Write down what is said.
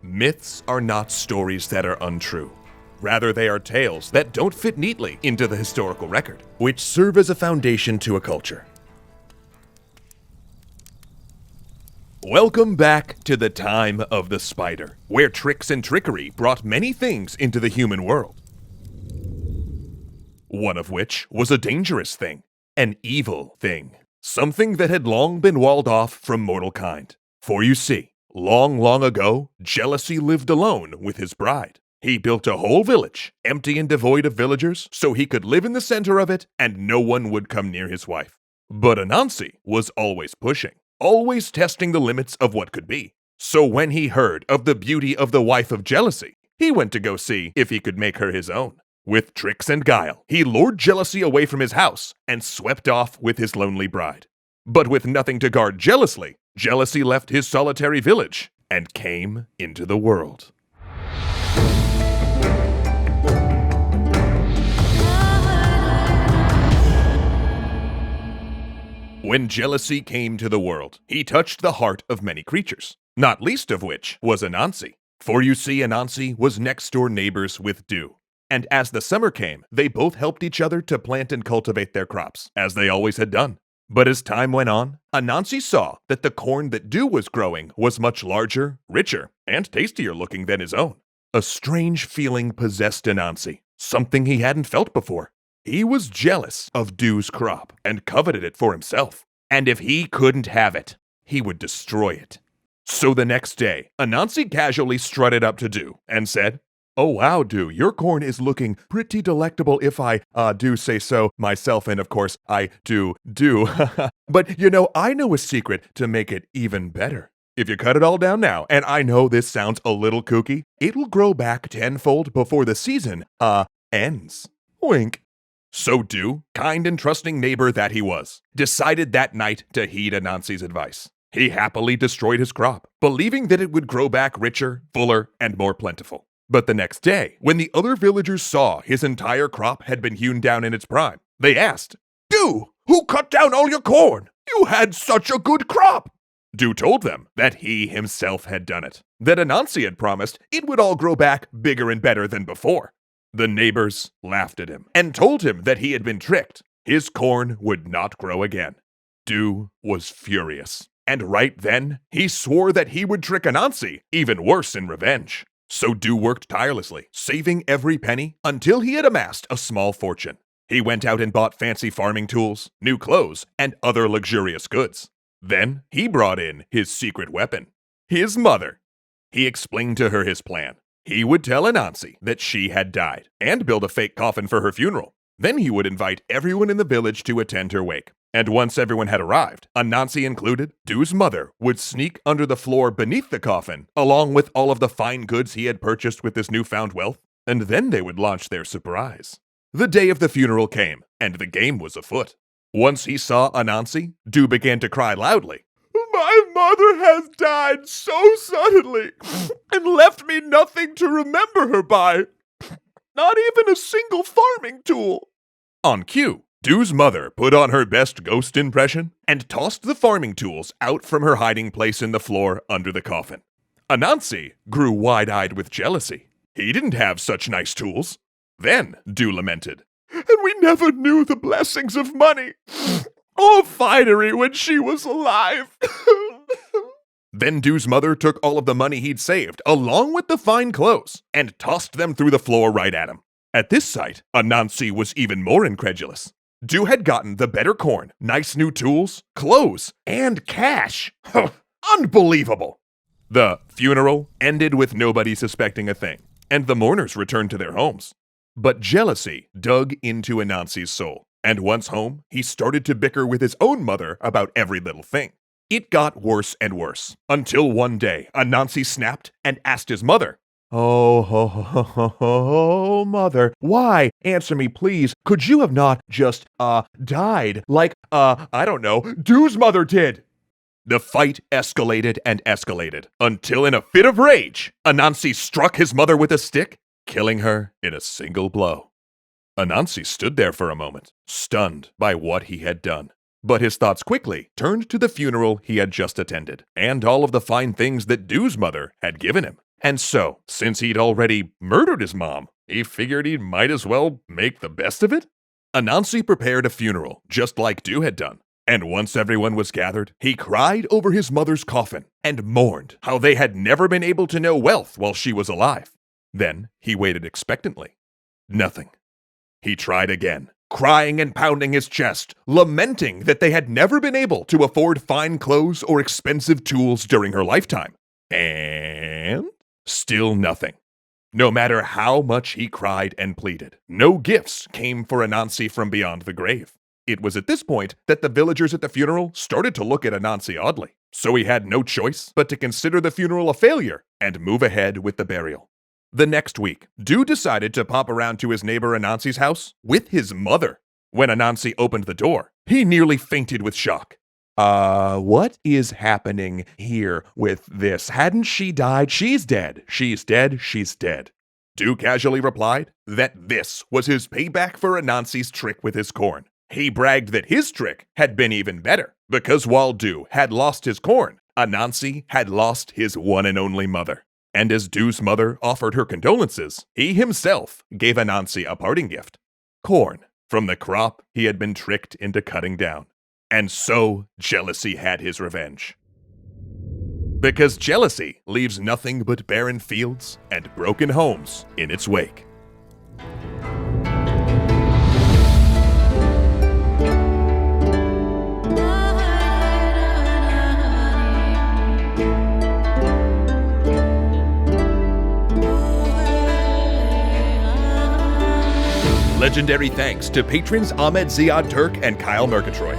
Myths are not stories that are untrue. Rather, they are tales that don't fit neatly into the historical record, which serve as a foundation to a culture. Welcome back to the time of the spider, where tricks and trickery brought many things into the human world. One of which was a dangerous thing, an evil thing, something that had long been walled off from mortal kind. For you see, long, long ago, Jealousy lived alone with his bride. He built a whole village, empty and devoid of villagers, so he could live in the center of it and no one would come near his wife. But Anansi was always pushing, always testing the limits of what could be. So when he heard of the beauty of the wife of Jealousy, he went to go see if he could make her his own. With tricks and guile, he lured Jealousy away from his house and swept off with his lonely bride. But with nothing to guard jealously, Jealousy left his solitary village and came into the world. When Jealousy came to the world, he touched the heart of many creatures, not least of which was Anansi. For you see, Anansi was next-door neighbors with Dew. And as the summer came, they both helped each other to plant and cultivate their crops, as they always had done. But as time went on, Anansi saw that the corn that Dew was growing was much larger, richer, and tastier looking than his own. A strange feeling possessed Anansi, something he hadn't felt before. He was jealous of Dew's crop and coveted it for himself. And if he couldn't have it, he would destroy it. So the next day, Anansi casually strutted up to Dew and said, "Oh wow, Dew, your corn is looking pretty delectable if I do say so myself, and of course, I do. But I know a secret to make it even better. If you cut it all down now, and I know this sounds a little kooky, it'll grow back tenfold before the season, ends." Wink. So Dew, kind and trusting neighbor that he was, decided that night to heed Anansi's advice. He happily destroyed his crop, believing that it would grow back richer, fuller, and more plentiful. But the next day, when the other villagers saw his entire crop had been hewn down in its prime, they asked, "Dew, who cut down all your corn? You had such a good crop." Dew told them that he himself had done it, that Anansi had promised it would all grow back bigger and better than before. The neighbors laughed at him and told him that he had been tricked. His corn would not grow again. Dew was furious, and right then, he swore that he would trick Anansi even worse in revenge. So Dew worked tirelessly, saving every penny until he had amassed a small fortune. He went out and bought fancy farming tools, new clothes, and other luxurious goods. Then he brought in his secret weapon, his mother. He explained to her his plan. He would tell Anansi that she had died and build a fake coffin for her funeral. Then he would invite everyone in the village to attend her wake. And once everyone had arrived, Anansi included, Dew's mother would sneak under the floor beneath the coffin, along with all of the fine goods he had purchased with his newfound wealth, and then they would launch their surprise. The day of the funeral came, and the game was afoot. Once he saw Anansi, Dew began to cry loudly. "My mother has died so suddenly, and left me nothing to remember her by. Not even a single farming tool." On cue, Dew's mother put on her best ghost impression and tossed the farming tools out from her hiding place in the floor under the coffin. Anansi grew wide-eyed with jealousy. He didn't have such nice tools. Then Dew lamented, "And we never knew the blessings of money or finery when she was alive." Then Dew's mother took all of the money he'd saved, along with the fine clothes, and tossed them through the floor right at him. At this sight, Anansi was even more incredulous. Dew had gotten the better corn, nice new tools, clothes, and cash. Unbelievable! The funeral ended with nobody suspecting a thing, and the mourners returned to their homes. But jealousy dug into Anansi's soul, and once home, he started to bicker with his own mother about every little thing. It got worse and worse, until one day, Anansi snapped and asked his mother, "Oh, mother, why? Answer me, please. Could you have not just, died like, I don't know, Dew's mother did?" The fight escalated and escalated, until in a fit of rage, Anansi struck his mother with a stick, killing her in a single blow. Anansi stood there for a moment, stunned by what he had done. But his thoughts quickly turned to the funeral he had just attended, and all of the fine things that Dew's mother had given him. And so, since he'd already murdered his mom, he figured he might as well make the best of it. Anansi prepared a funeral, just like Du had done. And once everyone was gathered, he cried over his mother's coffin and mourned how they had never been able to know wealth while she was alive. Then he waited expectantly. Nothing. He tried again, crying and pounding his chest, lamenting that they had never been able to afford fine clothes or expensive tools during her lifetime. And still nothing. No matter how much he cried and pleaded, no gifts came for Anansi from beyond the grave. It was at this point that the villagers at the funeral started to look at Anansi oddly, so he had no choice but to consider the funeral a failure and move ahead with the burial. The next week, Du decided to pop around to his neighbor Anansi's house with his mother. When Anansi opened the door, he nearly fainted with shock. What is happening here with this? Hadn't she died? She's dead. She's dead. She's dead. Du casually replied that this was his payback for Anansi's trick with his corn. He bragged that his trick had been even better, because while Du had lost his corn, Anansi had lost his one and only mother. And as Du's mother offered her condolences, he himself gave Anansi a parting gift: corn from the crop he had been tricked into cutting down. And so jealousy had his revenge. Because jealousy leaves nothing but barren fields and broken homes in its wake. Legendary thanks to patrons Ahmed Ziad Turk and Kyle Murgatroyd.